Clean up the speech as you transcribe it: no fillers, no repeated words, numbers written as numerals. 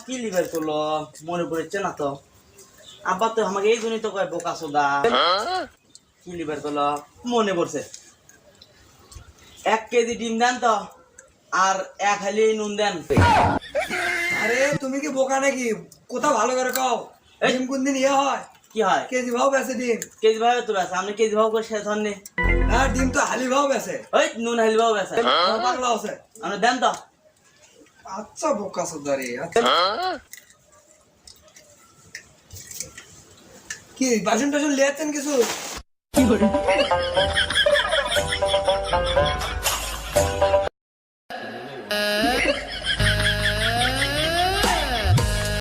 কি লিভার করলো মনে পড়েছে না তো। আব্বা তো আমাকে এই জন্যই তো কয় বোকা সোদা। কি লিভার করলো মনে পড়ছে। 1 কেজি ডিম দেন তো, আর 1 হালি নুন দেন। আরে তুমি কি বোকা নাকি? কোথা ভালো করে কও। এই। ডিম কোন দিন হয়? কি হয়? কেজি ভাও বেচে ডিম। কেজি ভাবে তো বেসা, আপনি কেজি ভাব করে শেষ হননি। না, ডিম তো হালি ভাও বেচে। ওই নুন হালি ভাব বেসা। পাগলা আছে। আপনি দেন তো। আচ্ছা বোকা সুদারি। আচ্ছা কি বাসন টাসন লিয়াচ্ছেন কিছু?